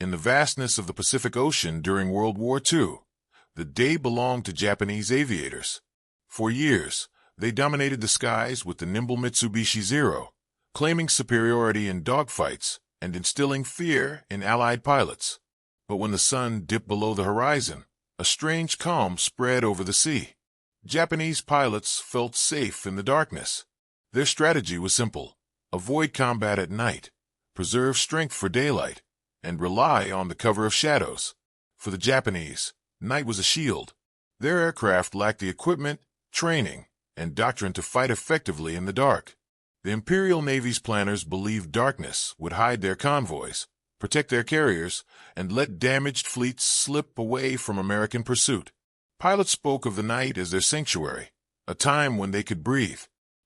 in the vastness of the Pacific Ocean during World War II. The day belonged to Japanese aviators. For years, they dominated the skies with the nimble Mitsubishi Zero, claiming superiority in dogfights and instilling fear in Allied pilots. But when the sun dipped below the horizon, a strange calm spread over the sea. Japanese pilots felt safe in the darkness. Their strategy was simple: avoid combat at night, preserve strength for daylight, and rely on the cover of shadows. For the Japanese, night was a shield. Their aircraft lacked the equipment, training, and doctrine to fight effectively in the dark. The Imperial Navy's planners believed darkness would hide their convoys, protect their carriers, and let damaged fleets slip away from American pursuit. Pilots spoke of the night as their sanctuary, a time when they could breathe.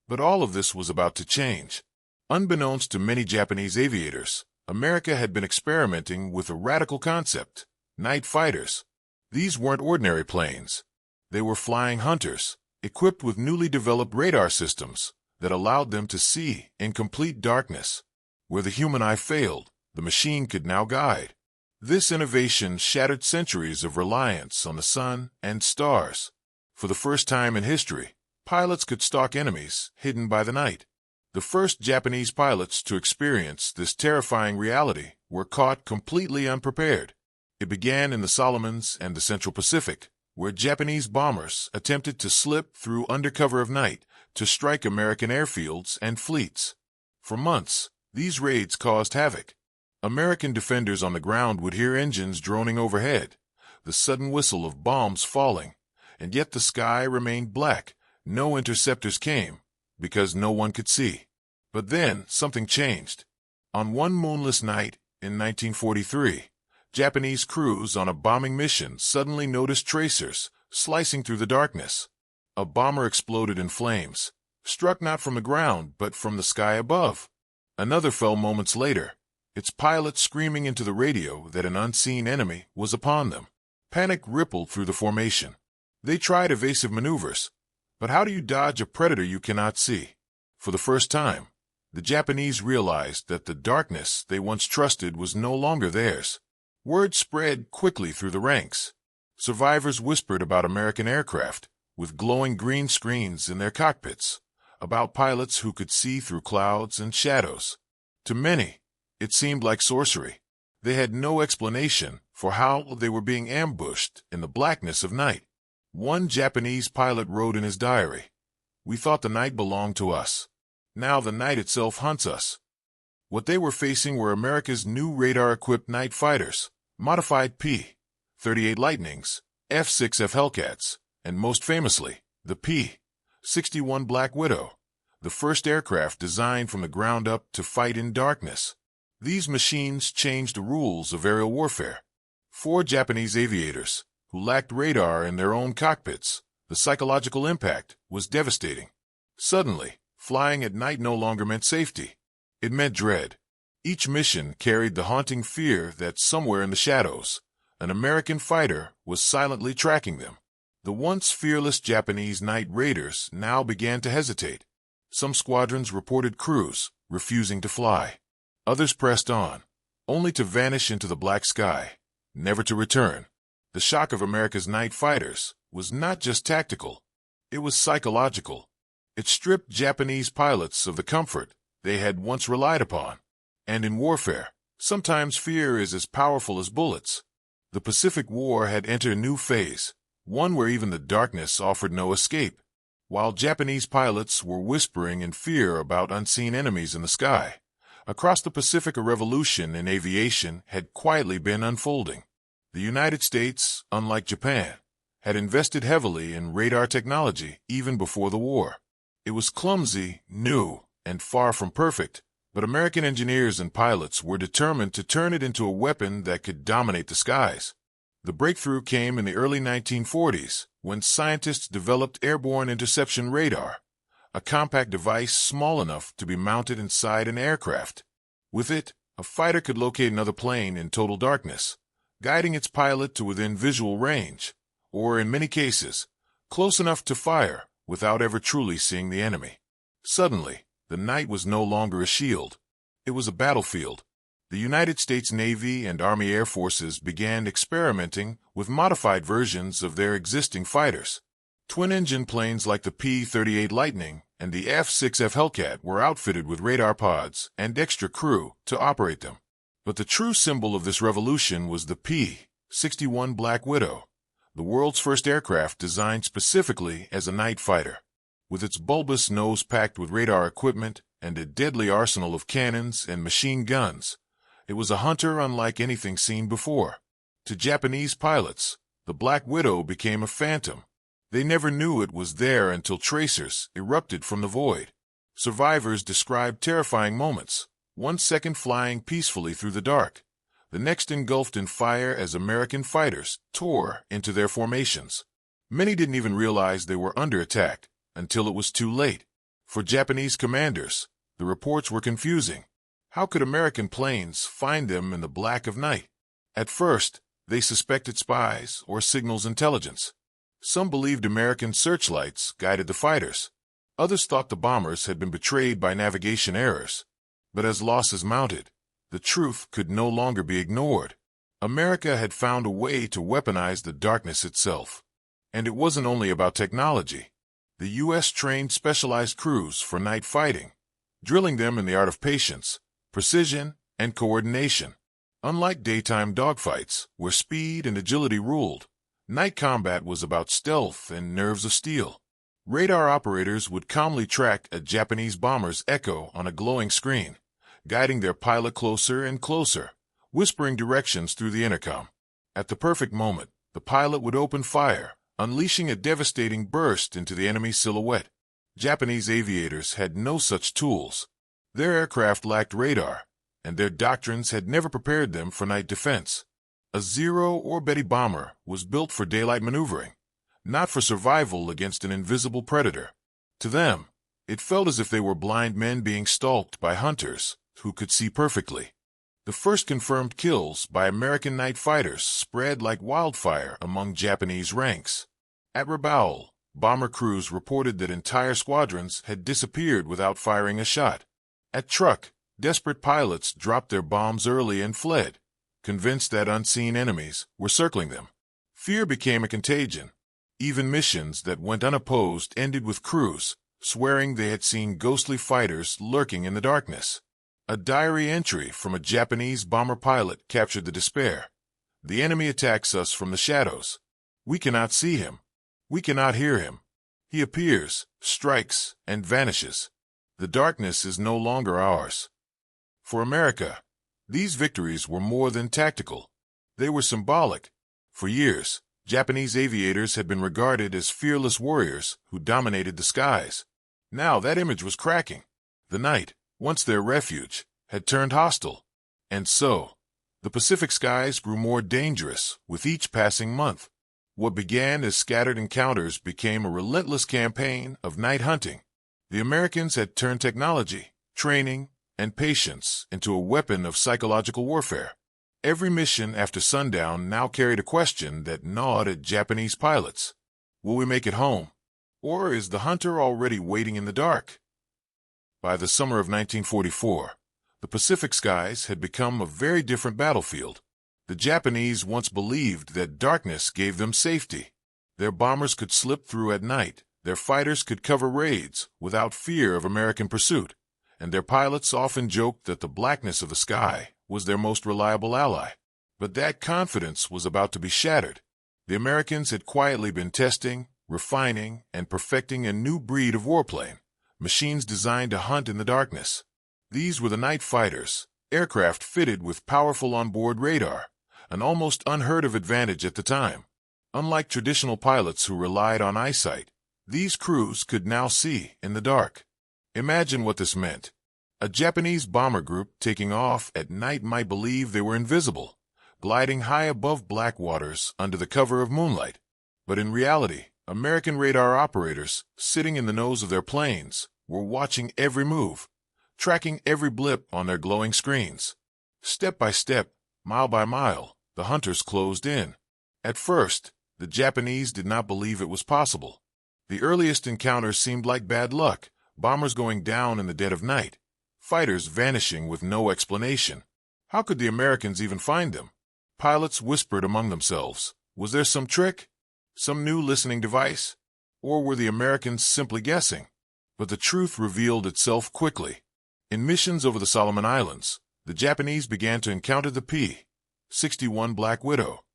But all of this was about to change. Unbeknownst to many Japanese aviators, America had been experimenting with a radical concept: night fighters. These weren't ordinary planes. They were flying hunters, equipped with newly developed radar systems that allowed them to see in complete darkness. Where the human eye failed, the machine could now guide. This innovation shattered centuries of reliance on the sun and stars. For the first time in history, pilots could stalk enemies hidden by the night. The first Japanese pilots to experience this terrifying reality were caught completely unprepared. It began in the Solomons and the Central Pacific, where Japanese bombers attempted to slip through under cover of night to strike American airfields and fleets. For months, these raids caused havoc. American defenders on the ground would hear engines droning overhead, the sudden whistle of bombs falling, and yet the sky remained black. No interceptors came, because no one could see. But then something changed. On one moonless night in 1943, Japanese crews on a bombing mission suddenly noticed tracers slicing through the darkness. A bomber exploded in flames, struck not from the ground but from the sky above. Another fell moments later, its pilot screaming into the radio that an unseen enemy was upon them. Panic rippled through the formation. They tried evasive maneuvers, but how do you dodge a predator you cannot see? For the first time, the Japanese realized that the darkness they once trusted was no longer theirs. Word spread quickly through the ranks. Survivors whispered about American aircraft with glowing green screens in their cockpits, about pilots who could see through clouds and shadows. To many, it seemed like sorcery. They had no explanation for how they were being ambushed in the blackness of night. One Japanese pilot wrote in his diary, "We thought the night belonged to us. Now the night itself hunts us." What they were facing were America's new radar-equipped night fighters, modified P-38 Lightnings, F-6F Hellcats, and most famously, the P-61 Black Widow, the first aircraft designed from the ground up to fight in darkness. These machines changed the rules of aerial warfare. For Japanese aviators, who lacked radar in their own cockpits, the psychological impact was devastating. Suddenly, flying at night no longer meant safety. It meant dread. Each mission carried the haunting fear that somewhere in the shadows, an American fighter was silently tracking them. The once fearless Japanese night raiders now began to hesitate. Some squadrons reported crews refusing to fly. Others pressed on, only to vanish into the black sky, never to return. The shock of America's night fighters was not just tactical, it was psychological. It stripped Japanese pilots of the comfort they had once relied upon. And in warfare, sometimes fear is as powerful as bullets. The Pacific War had entered a new phase, one where even the darkness offered no escape. While Japanese pilots were whispering in fear about unseen enemies in the sky, across the Pacific a revolution in aviation had quietly been unfolding. The United States, unlike Japan, had invested heavily in radar technology even before the war. It was clumsy, new, and far from perfect, but American engineers and pilots were determined to turn it into a weapon that could dominate the skies. The breakthrough came in the early 1940s when scientists developed airborne interception radar, a compact device small enough to be mounted inside an aircraft. With it, a fighter could locate another plane in total darkness, guiding its pilot to within visual range, or in many cases, close enough to fire without ever truly seeing the enemy. Suddenly, the night was no longer a shield. It was a battlefield. The United States Navy and Army Air Forces began experimenting with modified versions of their existing fighters. Twin-engine planes like the P-38 Lightning and the F-6F Hellcat were outfitted with radar pods and extra crew to operate them. But the true symbol of this revolution was the P-61 Black Widow, the world's first aircraft designed specifically as a night fighter. With its bulbous nose packed with radar equipment and a deadly arsenal of cannons and machine guns, it was a hunter unlike anything seen before. To Japanese pilots, the Black Widow became a phantom. They never knew it was there until tracers erupted from the void. Survivors described terrifying moments, 1 second flying peacefully through the dark, the next engulfed in fire as American fighters tore into their formations. Many didn't even realize they were under attack until it was too late. For Japanese commanders, the reports were confusing. How could American planes find them in the black of night? At first, they suspected spies or signals intelligence. Some believed American searchlights guided the fighters. Others thought the bombers had been betrayed by navigation errors. But as losses mounted, the truth could no longer be ignored. America had found a way to weaponize the darkness itself. And it wasn't only about technology. The U.S. trained specialized crews for night fighting, drilling them in the art of patience, precision, and coordination. Unlike daytime dogfights, where speed and agility ruled, night combat was about stealth and nerves of steel. Radar operators would calmly track a Japanese bomber's echo on a glowing screen, guiding their pilot closer and closer, whispering directions through the intercom. At the perfect moment, the pilot would open fire, unleashing a devastating burst into the enemy's silhouette. Japanese aviators had no such tools. Their aircraft lacked radar, and their doctrines had never prepared them for night defense. A zero-orbit bomber was built for daylight maneuvering, not for survival against an invisible predator. To them, it felt as if they were blind men being stalked by hunters who could see perfectly. The first confirmed kills by American night fighters spread like wildfire among Japanese ranks. At Rabaul, bomber crews reported that entire squadrons had disappeared without firing a shot. At Truk, desperate pilots dropped their bombs early and fled, convinced that unseen enemies were circling them. Fear became a contagion. Even missions that went unopposed ended with crews swearing they had seen ghostly fighters lurking in the darkness. A diary entry from a Japanese bomber pilot captured the despair. The enemy attacks us from the shadows. We cannot see him. We cannot hear him. He appears, strikes, and vanishes. The darkness is no longer ours. For America, these victories were more than tactical. They were symbolic. For years, Japanese aviators had been regarded as fearless warriors who dominated the skies. Now that image was cracking. The night, once their refuge, had turned hostile. And so, the Pacific skies grew more dangerous with each passing month. What began as scattered encounters became a relentless campaign of night hunting. The Americans had turned technology, training, and patience into a weapon of psychological warfare. Every mission after sundown now carried a question that gnawed at Japanese pilots. Will we make it home? Or is the hunter already waiting in the dark? By the summer of 1944, the Pacific skies had become a very different battlefield. The Japanese once believed that darkness gave them safety. Their bombers could slip through at night, their fighters could cover raids without fear of American pursuit, and their pilots often joked that the blackness of the sky was their most reliable ally. But that confidence was about to be shattered. The Americans had quietly been testing, refining, and perfecting a new breed of warplane, machines designed to hunt in the darkness. These were the night fighters, aircraft fitted with powerful onboard radar, an almost unheard of advantage at the time. Unlike traditional pilots who relied on eyesight, these crews could now see in the dark. Imagine what this meant. A Japanese bomber group taking off at night might believe they were invisible, gliding high above black waters under the cover of moonlight. But in reality, American radar operators, sitting in the nose of their planes, were watching every move, tracking every blip on their glowing screens. Step by step, mile by mile, the hunters closed in. At first, the Japanese did not believe it was possible. The earliest encounters seemed like bad luck, bombers going down in the dead of night, fighters vanishing with no explanation. How could the Americans even find them? Pilots whispered among themselves. Was there some trick? Some new listening device? Or were the Americans simply guessing? But the truth revealed itself quickly. In missions over the Solomon Islands, the Japanese began to encounter the P-61 Black Widow,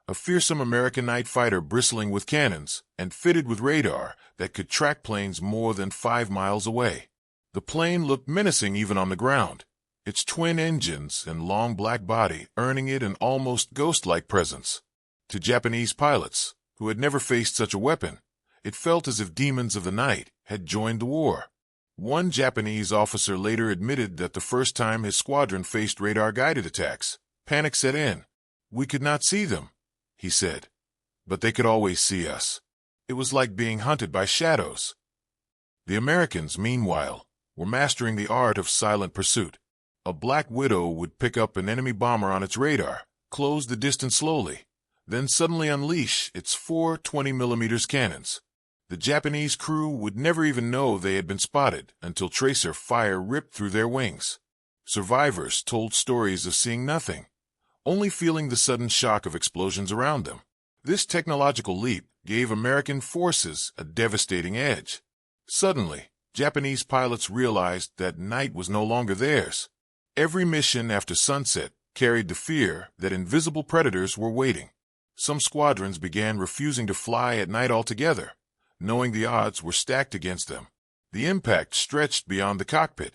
a fearsome American night fighter bristling with cannons and fitted with radar that could track planes more than 5 miles away. The plane looked menacing even on the ground, its twin engines and long black body earning it an almost ghost-like presence. To Japanese pilots, who had never faced such a weapon, it felt as if demons of the night had joined the war. One Japanese officer later admitted that the first time his squadron faced radar-guided attacks, panic set in. "We could not see them," he said, "but they could always see us. It was like being hunted by shadows." The Americans, meanwhile, were mastering the art of silent pursuit. A Black Widow would pick up an enemy bomber on its radar, close the distance slowly, then suddenly unleash its 4 20mm cannons. The Japanese crew would never even know they had been spotted until tracer fire ripped through their wings. Survivors told stories of seeing nothing, only feeling the sudden shock of explosions around them. This technological leap gave American forces a devastating edge. Suddenly, Japanese pilots realized that night was no longer theirs. Every mission after sunset carried the fear that invisible predators were waiting. Some squadrons began refusing to fly at night altogether, knowing the odds were stacked against them. The impact stretched beyond the cockpit.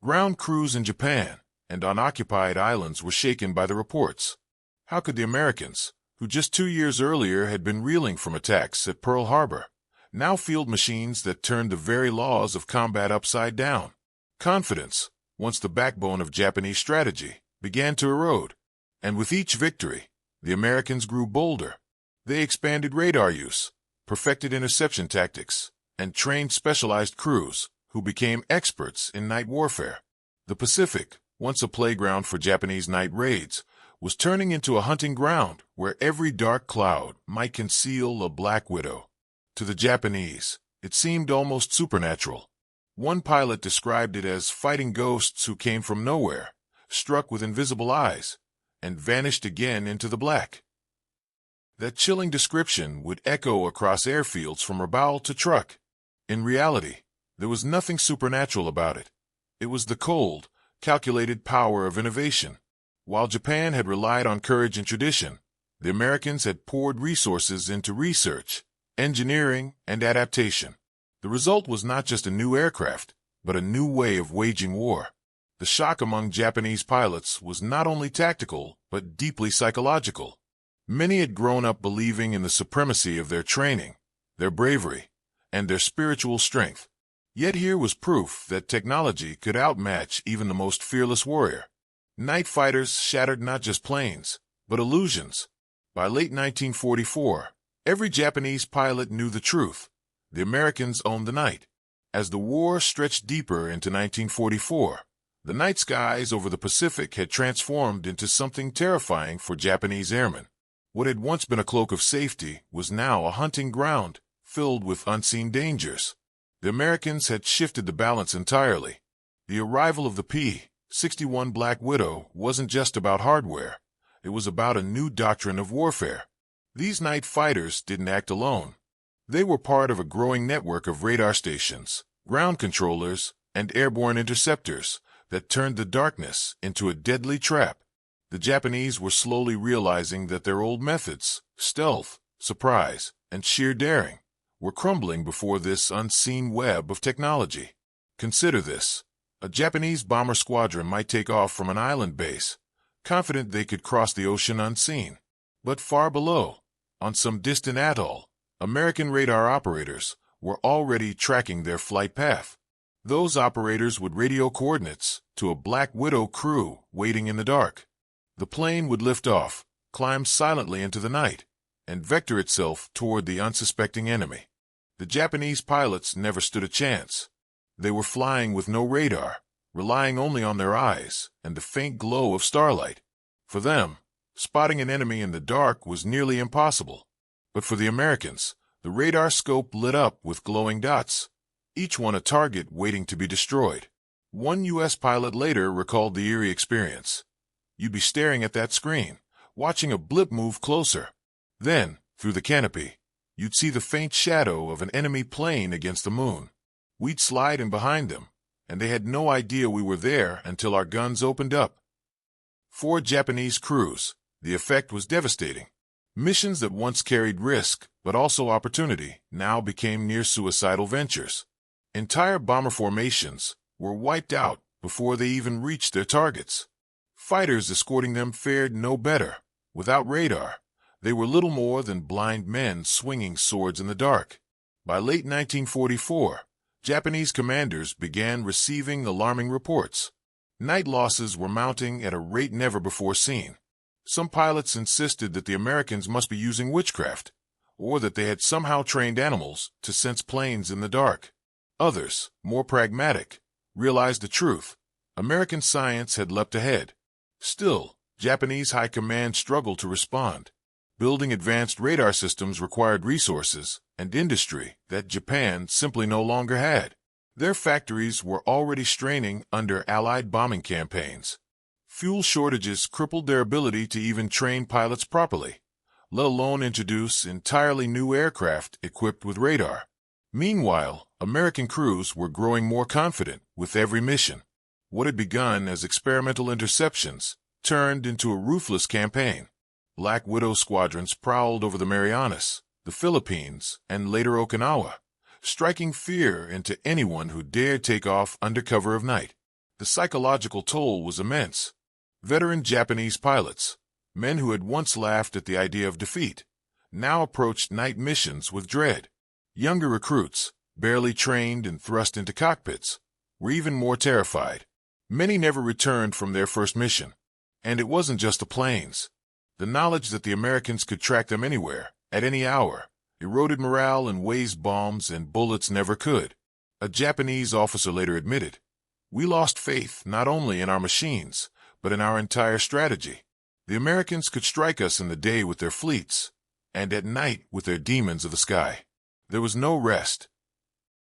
Ground crews in Japan and on occupied islands were shaken by the reports. How could the Americans, who just 2 years earlier had been reeling from attacks at Pearl Harbor, now field machines that turned the very laws of combat upside down? Confidence, once the backbone of Japanese strategy, began to erode. And with each victory, the Americans grew bolder. They expanded radar use, perfected interception tactics, and trained specialized crews who became experts in night warfare. The Pacific, once a playground for Japanese night raids, was turning into a hunting ground where every dark cloud might conceal a Black Widow. To the Japanese, it seemed almost supernatural. One pilot described it as fighting ghosts who came from nowhere, struck with invisible eyes, and vanished again into the black. That chilling description would echo across airfields from Rabaul to Truk. In reality, there was nothing supernatural about it. It was the cold, calculated power of innovation. While Japan had relied on courage and tradition, the Americans had poured resources into research, engineering, and adaptation. The result was not just a new aircraft, but a new way of waging war. The shock among Japanese pilots was not only tactical, but deeply psychological. Many had grown up believing in the supremacy of their training, their bravery, and their spiritual strength. Yet here was proof that technology could outmatch even the most fearless warrior. Night fighters shattered not just planes, but illusions. By late 1944, every Japanese pilot knew the truth. The Americans owned the night. As the war stretched deeper into 1944, the night skies over the Pacific had transformed into something terrifying for Japanese airmen. What had once been a cloak of safety was now a hunting ground filled with unseen dangers. The Americans had shifted the balance entirely. The arrival of the P-61 Black Widow wasn't just about hardware. It was about a new doctrine of warfare. These night fighters didn't act alone. They were part of a growing network of radar stations, ground controllers, and airborne interceptors that turned the darkness into a deadly trap. The Japanese were slowly realizing that their old methods, stealth, surprise, and sheer daring, were crumbling before this unseen web of technology. Consider this. A Japanese bomber squadron might take off from an island base, confident they could cross the ocean unseen. But far below, on some distant atoll, American radar operators were already tracking their flight path. Those operators would radio coordinates to a Black Widow crew waiting in the dark. The plane would lift off, climb silently into the night, and vector itself toward the unsuspecting enemy. The Japanese pilots never stood a chance. They were flying with no radar, relying only on their eyes and the faint glow of starlight. For them, spotting an enemy in the dark was nearly impossible. But for the Americans, the radar scope lit up with glowing dots, each one a target waiting to be destroyed. One U.S. pilot later recalled the eerie experience. You'd be staring at that screen, watching a blip move closer. Then, through the canopy, you'd see the faint shadow of an enemy plane against the moon. We'd slide in behind them, and they had no idea we were there until our guns opened up. 4 Japanese crews. The effect was devastating. Missions that once carried risk, but also opportunity, now became near-suicidal ventures. Entire bomber formations were wiped out before they even reached their targets. Fighters escorting them fared no better. Without radar, they were little more than blind men swinging swords in the dark. By late 1944, Japanese commanders began receiving alarming reports. Night losses were mounting at a rate never before seen. Some pilots insisted that the Americans must be using witchcraft, or that they had somehow trained animals to sense planes in the dark. Others, more pragmatic, realized the truth. American science had leapt ahead. Still, Japanese high command struggled to respond. Building advanced radar systems required resources and industry that Japan simply no longer had. Their factories were already straining under Allied bombing campaigns. Fuel shortages crippled their ability to even train pilots properly, let alone introduce entirely new aircraft equipped with radar. Meanwhile, American crews were growing more confident with every mission. What had begun as experimental interceptions turned into a ruthless campaign. Black Widow squadrons prowled over the Marianas, the Philippines, and later Okinawa, striking fear into anyone who dared take off under cover of night. The psychological toll was immense. Veteran Japanese pilots, men who had once laughed at the idea of defeat, now approached night missions with dread. Younger recruits, barely trained and thrust into cockpits, were even more terrified. Many never returned from their first mission. And it wasn't just the planes. The knowledge that the Americans could track them anywhere, at any hour, eroded morale in ways bombs and bullets never could. A Japanese officer later admitted, "We lost faith not only in our machines, but in our entire strategy. The Americans could strike us in the day with their fleets, and at night with their demons of the sky. There was no rest."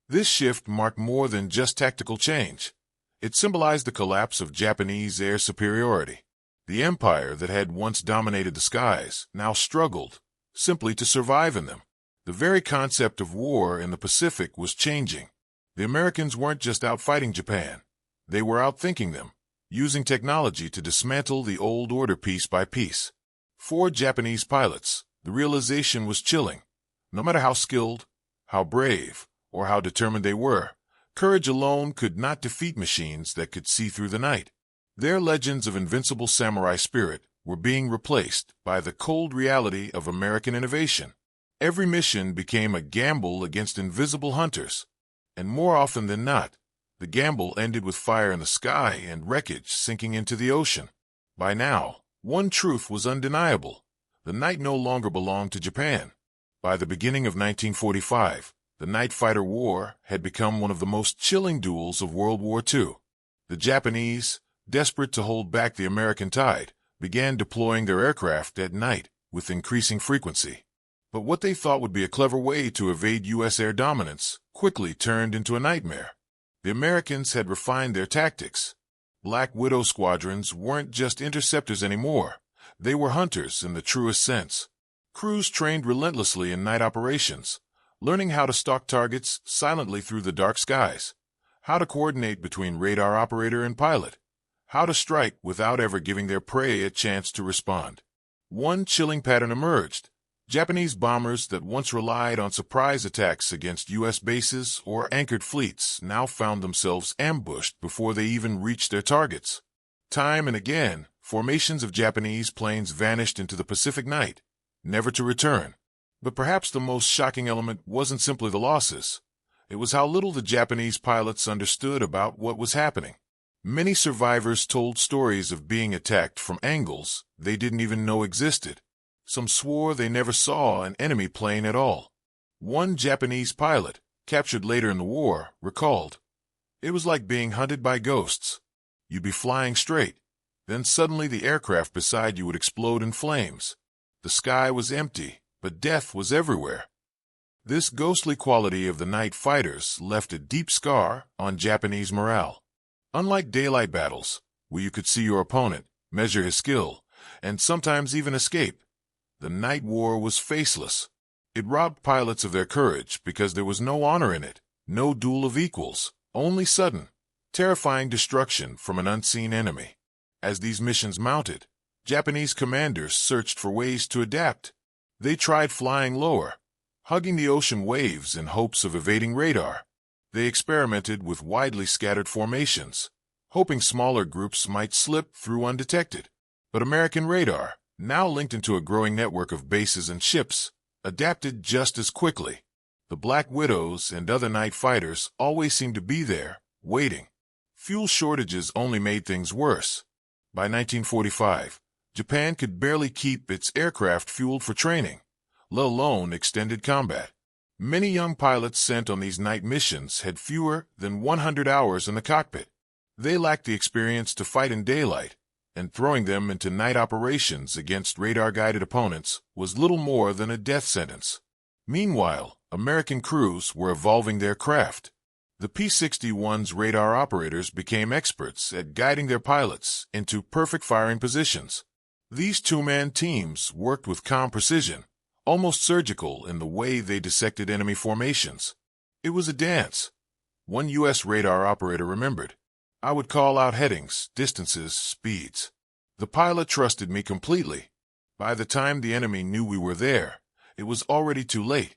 This shift marked more than just tactical change. It symbolized the collapse of Japanese air superiority. The empire that had once dominated the skies now struggled simply to survive in them. The very concept of war in the Pacific was changing. The Americans weren't just out fighting Japan. They were outthinking them, using technology to dismantle the old order piece by piece. For Japanese pilots, the realization was chilling. No matter how skilled, how brave, or how determined they were, courage alone could not defeat machines that could see through the night. Their legends of invincible samurai spirit were being replaced by the cold reality of American innovation. Every mission became a gamble against invisible hunters, and more often than not, the gamble ended with fire in the sky and wreckage sinking into the ocean. By now, one truth was undeniable. The night no longer belonged to Japan. By the beginning of 1945, the night fighter war had become one of the most chilling duels of World War II. The Japanese, desperate to hold back the American tide, began deploying their aircraft at night with increasing frequency. But what they thought would be a clever way to evade U.S. air dominance quickly turned into a nightmare. The Americans had refined their tactics. Black Widow squadrons weren't just interceptors anymore. They were hunters in the truest sense. Crews trained relentlessly in night operations, learning how to stalk targets silently through the dark skies, how to coordinate between radar operator and pilot, how to strike without ever giving their prey a chance to respond. One chilling pattern emerged. Japanese bombers that once relied on surprise attacks against U.S. bases or anchored fleets now found themselves ambushed before they even reached their targets. Time and again, formations of Japanese planes vanished into the Pacific night, never to return. But perhaps the most shocking element wasn't simply the losses. It was how little the Japanese pilots understood about what was happening. Many survivors told stories of being attacked from angles they didn't even know existed. Some swore they never saw an enemy plane at all. One Japanese pilot, captured later in the war, recalled, "It was like being hunted by ghosts. You'd be flying straight, then suddenly the aircraft beside you would explode in flames. The sky was empty, but death was everywhere." This ghostly quality of the night fighters left a deep scar on Japanese morale. Unlike daylight battles, where you could see your opponent, measure his skill, and sometimes even escape. The night war was faceless. It robbed pilots of their courage because there was no honor in it, no duel of equals, only sudden, terrifying destruction from an unseen enemy. As these missions mounted, Japanese commanders searched for ways to adapt. They tried flying lower, hugging the ocean waves in hopes of evading radar. They experimented with widely scattered formations, hoping smaller groups might slip through undetected. But American radar, now linked into a growing network of bases and ships, adapted just as quickly. The Black Widows and other night fighters always seemed to be there, waiting. Fuel shortages only made things worse. By 1945, Japan could barely keep its aircraft fueled for training, let alone extended combat. Many young pilots sent on these night missions had fewer than 100 hours in the cockpit. They lacked the experience to fight in daylight, and throwing them into night operations against radar-guided opponents was little more than a death sentence. Meanwhile, American crews were evolving their craft. The P-61's radar operators became experts at guiding their pilots into perfect firing positions. These two-man teams worked with calm precision, almost surgical in the way they dissected enemy formations. It was a dance. One U.S. radar operator remembered, "I would call out headings, distances, speeds. The pilot trusted me completely. By the time the enemy knew we were there, it was already too late."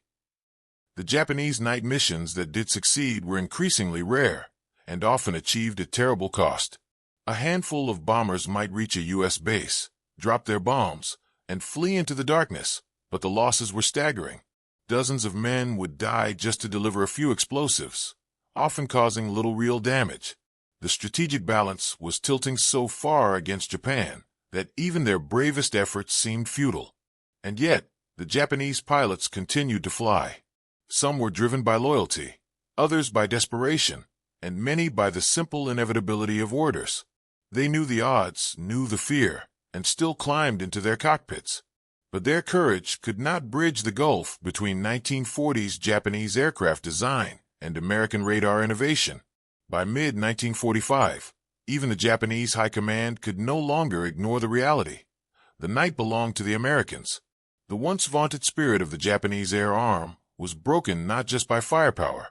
The Japanese night missions that did succeed were increasingly rare, and often achieved at terrible cost. A handful of bombers might reach a U.S. base, drop their bombs, and flee into the darkness, but the losses were staggering. Dozens of men would die just to deliver a few explosives, often causing little real damage. The strategic balance was tilting so far against Japan that even their bravest efforts seemed futile. And yet, the Japanese pilots continued to fly. Some were driven by loyalty, others by desperation, and many by the simple inevitability of orders. They knew the odds, knew the fear, and still climbed into their cockpits. But their courage could not bridge the gulf between 1940s Japanese aircraft design and American radar innovation. By mid-1945, even the Japanese high command could no longer ignore the reality. The night belonged to the Americans. The once vaunted spirit of the Japanese air arm was broken not just by firepower,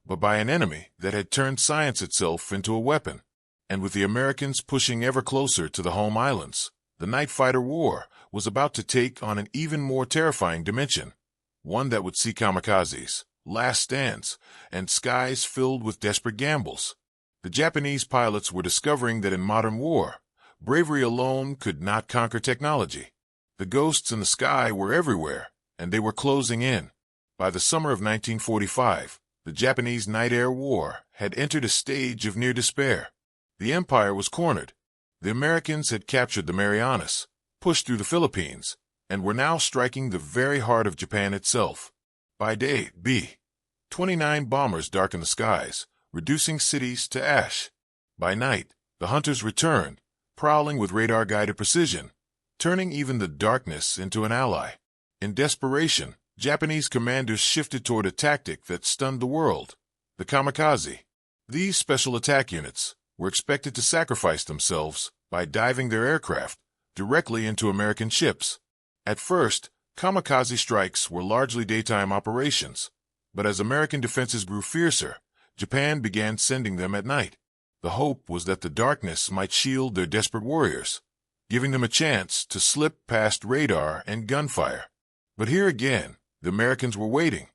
but by an enemy that had turned science itself into a weapon. And with the Americans pushing ever closer to the home islands, the night fighter war was about to take on an even more terrifying dimension, one that would see kamikazes, last stands, and skies filled with desperate gambles. The Japanese pilots were discovering that in modern war, bravery alone could not conquer technology. The ghosts in the sky were everywhere, and they were closing in. By the summer of 1945, the Japanese night air war had entered a stage of near despair. The empire was cornered. The Americans had captured the Marianas, pushed through the Philippines, and were now striking the very heart of Japan itself. By day, B-29 bombers darkened the skies, reducing cities to ash. By night, the hunters returned, prowling with radar-guided precision, turning even the darkness into an ally. In desperation, Japanese commanders shifted toward a tactic that stunned the world, the kamikaze. These special attack units were expected to sacrifice themselves by diving their aircraft directly into American ships. At first, kamikaze strikes were largely daytime operations, but as American defenses grew fiercer, Japan began sending them at night. The hope was that the darkness might shield their desperate warriors, giving them a chance to slip past radar and gunfire. But here again, the Americans were waiting.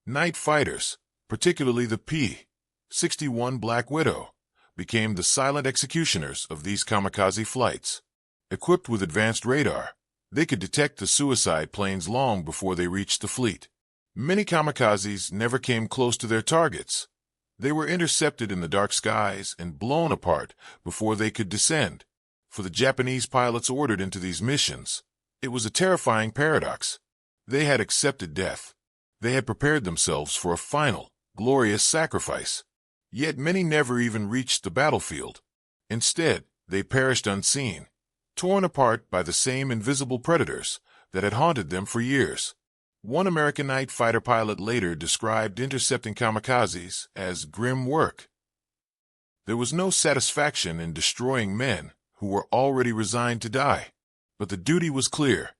Night fighters, particularly the P-61 Black Widow, became the silent executioners of these kamikaze flights. Equipped with advanced radar, they could detect the suicide planes long before they reached the fleet. Many kamikazes never came close to their targets. They were intercepted in the dark skies and blown apart before they could descend. For the Japanese pilots ordered into these missions, it was a terrifying paradox. They had accepted death. They had prepared themselves for a final, glorious sacrifice. Yet many never even reached the battlefield. Instead, they perished unseen, torn apart by the same invisible predators that had haunted them for years. One American night fighter pilot later described intercepting kamikazes as grim work. There was no satisfaction in destroying men who were already resigned to die. But the duty was clear.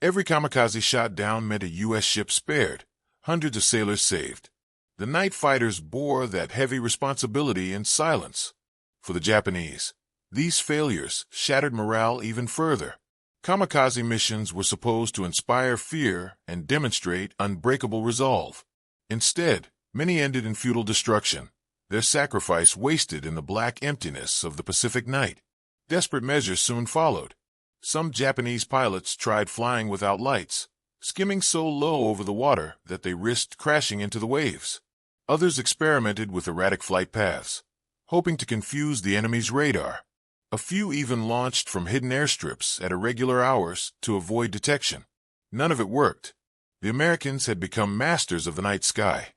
Every kamikaze shot down meant a U.S. ship spared, hundreds of sailors saved. The night fighters bore that heavy responsibility in silence. For the Japanese, these failures shattered morale even further. Kamikaze missions were supposed to inspire fear and demonstrate unbreakable resolve. Instead, many ended in futile destruction, their sacrifice wasted in the black emptiness of the Pacific night. Desperate measures soon followed. Some Japanese pilots tried flying without lights, skimming so low over the water that they risked crashing into the waves. Others experimented with erratic flight paths, hoping to confuse the enemy's radar. A few even launched from hidden airstrips at irregular hours to avoid detection. None of it worked. The Americans had become masters of the night sky.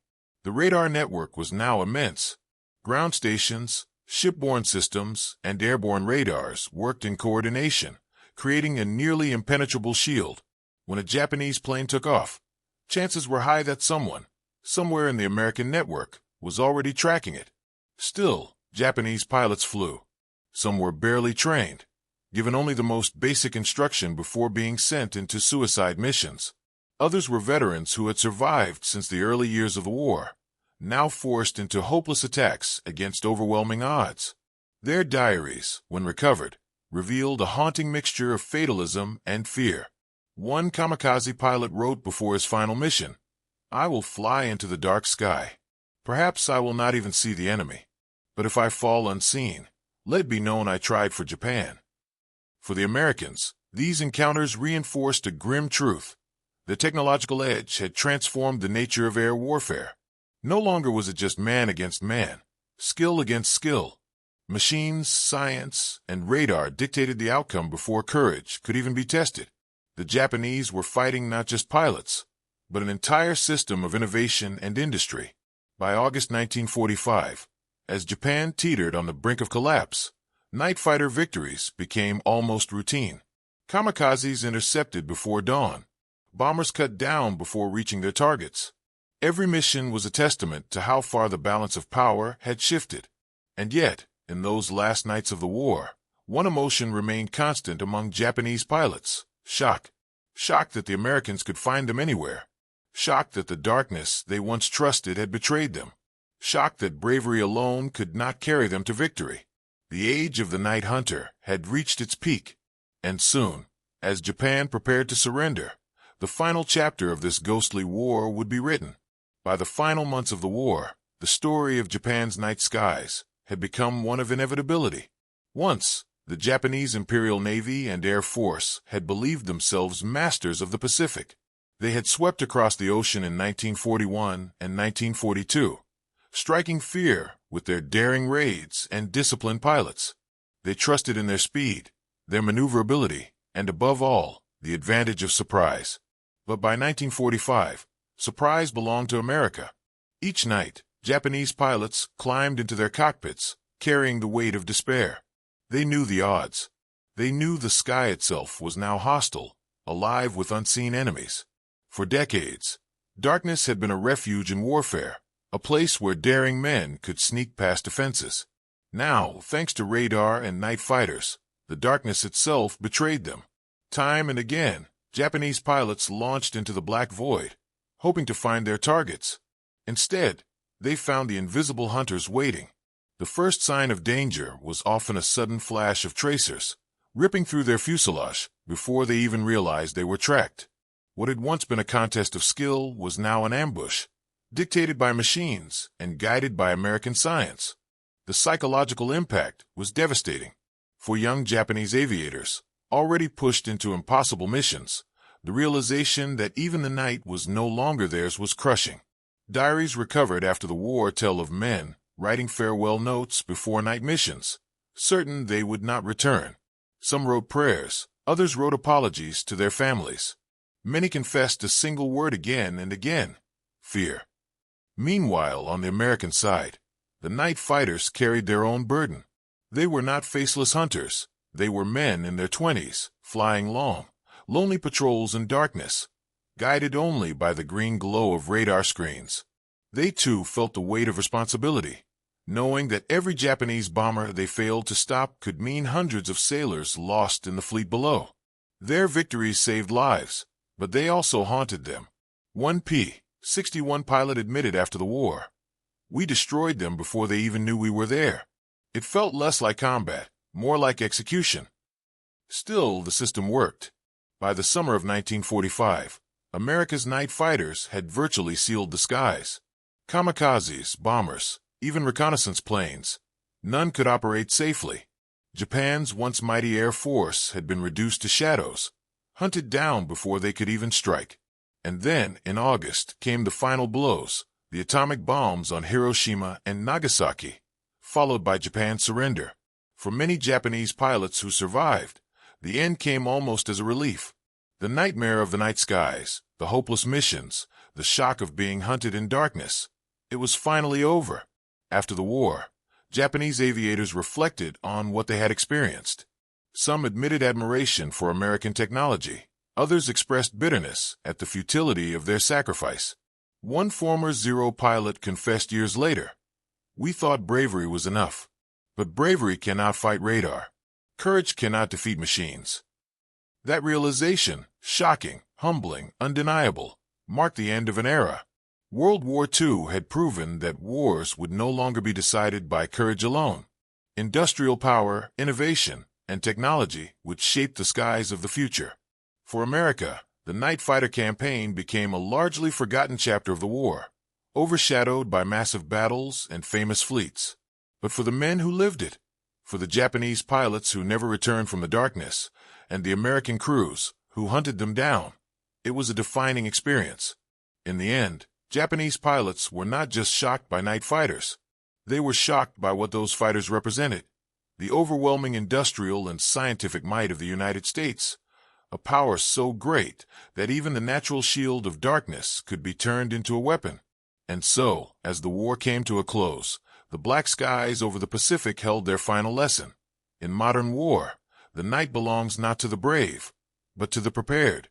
The radar network was now immense. Ground stations, shipborne systems, and airborne radars worked in coordination, creating a nearly impenetrable shield. When a Japanese plane took off, chances were high that someone, somewhere in the American network, was already tracking it. Still, Japanese pilots flew. Some were barely trained, given only the most basic instruction before being sent into suicide missions. Others were veterans who had survived since the early years of the war, now forced into hopeless attacks against overwhelming odds. Their diaries, when recovered, revealed a haunting mixture of fatalism and fear. One kamikaze pilot wrote before his final mission, "I will fly into the dark sky. Perhaps I will not even see the enemy. But if I fall unseen, let it be known I tried for Japan." For the Americans, these encounters reinforced a grim truth. The technological edge had transformed the nature of air warfare. No longer was it just man against man, skill against skill. Machines, science, and radar dictated the outcome before courage could even be tested. The Japanese were fighting not just pilots, but an entire system of innovation and industry. By August 1945, as Japan teetered on the brink of collapse, night fighter victories became almost routine. Kamikazes intercepted before dawn. Bombers cut down before reaching their targets. Every mission was a testament to how far the balance of power had shifted. And yet, in those last nights of the war, one emotion remained constant among Japanese pilots: shock. Shock that the Americans could find them anywhere. Shock that the darkness they once trusted had betrayed them. Shock that bravery alone could not carry them to victory. The age of the night hunter had reached its peak. And soon, as Japan prepared to surrender, the final chapter of this ghostly war would be written. By the final months of the war, the story of Japan's night skies had become one of inevitability. Once, the Japanese Imperial Navy and Air Force had believed themselves masters of the Pacific. They had swept across the ocean in 1941 and 1942, striking fear with their daring raids and disciplined pilots. They trusted in their speed, their maneuverability, and above all, the advantage of surprise. But by 1945, surprise belonged to America. Each night, Japanese pilots climbed into their cockpits, carrying the weight of despair. They knew the odds. They knew the sky itself was now hostile, alive with unseen enemies. For decades, darkness had been a refuge in warfare, a place where daring men could sneak past defenses. Now, thanks to radar and night fighters, the darkness itself betrayed them. Time and again, Japanese pilots launched into the black void, hoping to find their targets. Instead, they found the invisible hunters waiting. The first sign of danger was often a sudden flash of tracers, ripping through their fuselage before they even realized they were tracked. What had once been a contest of skill was now an ambush, dictated by machines and guided by American science. The psychological impact was devastating. For young Japanese aviators, already pushed into impossible missions, the realization that even the night was no longer theirs was crushing. Diaries recovered after the war tell of men writing farewell notes before night missions, certain they would not return. Some wrote prayers, others wrote apologies to their families. Many confessed a single word again and again: fear. Meanwhile, on the American side, the night fighters carried their own burden. They were not faceless hunters. They were men in their 20s, flying long, lonely patrols in darkness, guided only by the green glow of radar screens. They too felt the weight of responsibility. knowing that every Japanese bomber they failed to stop could mean hundreds of sailors lost in the fleet below. Their victories saved lives, but they also haunted them. One P-61 pilot admitted after the war, "We destroyed them before they even knew we were there." It felt less like combat, more like execution. Still, the system worked. By the summer of 1945, America's night fighters had virtually sealed the skies. Kamikazes, bombers, even reconnaissance planes, none could operate safely. Japan's once mighty air force had been reduced to shadows, hunted down before they could even strike. And then, in August, came the final blows, the atomic bombs on Hiroshima and Nagasaki, followed by Japan's surrender. For many Japanese pilots who survived, the end came almost as a relief. The nightmare of the night skies, the hopeless missions, the shock of being hunted in darkness. It was finally over. After the war, Japanese aviators reflected on what they had experienced. Some admitted admiration for American technology. Others expressed bitterness at the futility of their sacrifice. One former Zero pilot confessed years later, "We thought bravery was enough. But bravery cannot fight radar. Courage cannot defeat machines." That realization, shocking, humbling, undeniable, marked the end of an era. World War II had proven that wars would no longer be decided by courage alone. Industrial power, innovation, and technology would shape the skies of the future. For America, the night fighter campaign became a largely forgotten chapter of the war, overshadowed by massive battles and famous fleets. But for the men who lived it, for the Japanese pilots who never returned from the darkness, and the American crews who hunted them down, it was a defining experience. In the end, Japanese pilots were not just shocked by night fighters. They were shocked by what those fighters represented: the overwhelming industrial and scientific might of the United States, a power so great that even the natural shield of darkness could be turned into a weapon. And so, as the war came to a close, the black skies over the Pacific held their final lesson. In modern war, the night belongs not to the brave, but to the prepared.